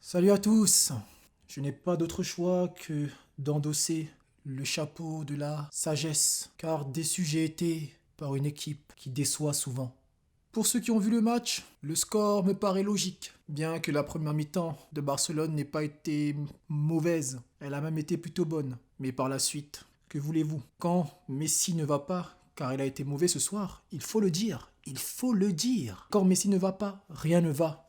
Salut à tous. Je n'ai pas d'autre choix que d'endosser le chapeau de la sagesse, car déçu j'ai été par une équipe qui déçoit souvent. Pour ceux qui ont vu le match, le score me paraît logique, bien que la première mi-temps de Barcelone n'ait pas été mauvaise, elle a même été plutôt bonne. Mais par la suite, que voulez-vous? Quand Messi ne va pas, car il a été mauvais ce soir, il faut le dire, il faut le dire. Quand Messi ne va pas, rien ne va.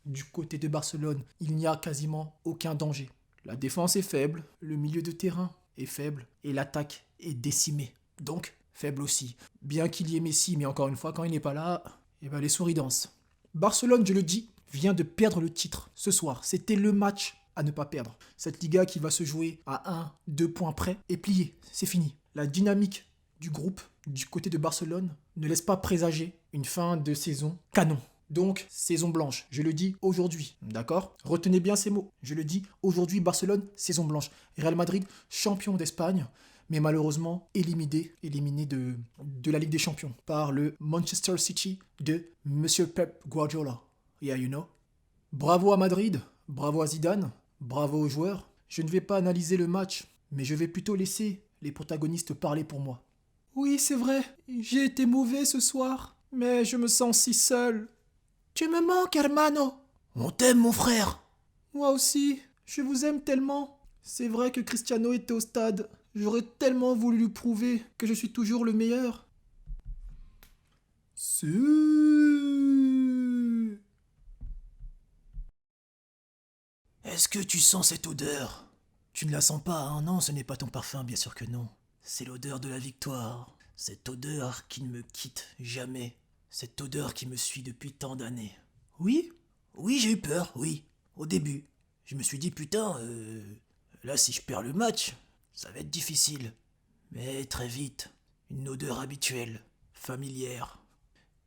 Du côté de Barcelone, il n'y a quasiment aucun danger. La défense est faible, le milieu de terrain est faible et l'attaque est décimée. Donc, faible aussi. Bien qu'il y ait Messi, mais encore une fois, quand il n'est pas là, eh ben les souris dansent. Barcelone, je le dis, vient de perdre le titre ce soir. C'était le match à ne pas perdre. Cette Liga qui va se jouer à 1, 2 points près est pliée. C'est fini. La dynamique du groupe du côté de Barcelone ne laisse pas présager une fin de saison canon. Donc, saison blanche, je le dis aujourd'hui, d'accord? Retenez bien ces mots, je le dis aujourd'hui, Barcelone, saison blanche. Real Madrid, champion d'Espagne, mais malheureusement éliminé de la Ligue des Champions par le Manchester City de Monsieur Pep Guardiola. Yeah, you know. Bravo à Madrid, bravo à Zidane, bravo aux joueurs. Je ne vais pas analyser le match, mais je vais plutôt laisser les protagonistes parler pour moi. Oui, c'est vrai, j'ai été mauvais ce soir, mais je me sens si seul. Tu me manques, hermano. On t'aime, mon frère. Moi aussi, je vous aime tellement. C'est vrai que Cristiano était au stade. J'aurais tellement voulu lui prouver que je suis toujours le meilleur. Si. Est-ce que tu sens cette odeur? Tu ne la sens pas, hein? Non, ce n'est pas ton parfum, bien sûr que non. C'est l'odeur de la victoire. Cette odeur qui ne me quitte jamais. Cette odeur qui me suit depuis tant d'années. Oui? Oui, j'ai eu peur, oui. Au début. Je me suis dit, putain, là, si je perds le match, ça va être difficile. Mais très vite, une odeur habituelle, familière,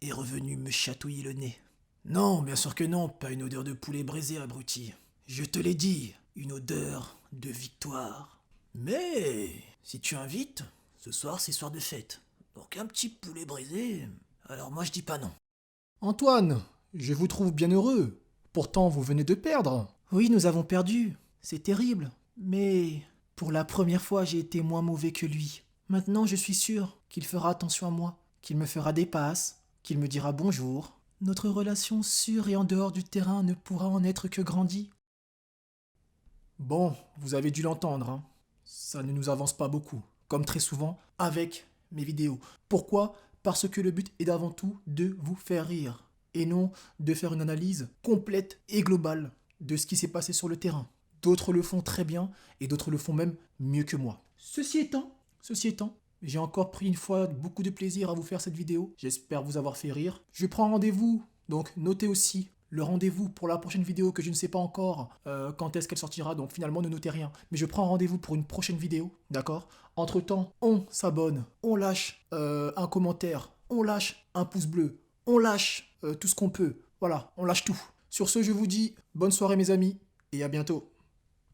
est revenue me chatouiller le nez. Non, bien sûr que non, pas une odeur de poulet braisé, abruti. Je te l'ai dit, une odeur de victoire. Mais, si tu invites, ce soir c'est soir de fête. Donc un petit poulet braisé, alors moi je dis pas non. Antoine, je vous trouve bien heureux. Pourtant, vous venez de perdre. Oui, nous avons perdu. C'est terrible. Mais pour la première fois, j'ai été moins mauvais que lui. Maintenant, je suis sûr qu'il fera attention à moi, qu'il me fera des passes, qu'il me dira bonjour. Notre relation sur et en dehors du terrain ne pourra en être que grandie. Bon, vous avez dû l'entendre, hein. Ça ne nous avance pas beaucoup, comme très souvent avec mes vidéos. Pourquoi? Parce que le but est d'avant tout de vous faire rire, et non de faire une analyse complète et globale de ce qui s'est passé sur le terrain. D'autres le font très bien, et d'autres le font même mieux que moi. Ceci étant, j'ai encore pris une fois beaucoup de plaisir à vous faire cette vidéo. J'espère vous avoir fait rire. Je prends rendez-vous, donc notez aussi le rendez-vous pour la prochaine vidéo que je ne sais pas encore quand est-ce qu'elle sortira, donc finalement ne notez rien. Mais je prends rendez-vous pour une prochaine vidéo, d'accord? Entre-temps, on s'abonne, on lâche un commentaire, on lâche un pouce bleu, on lâche tout ce qu'on peut. Voilà, on lâche tout. Sur ce, je vous dis bonne soirée mes amis, et à bientôt.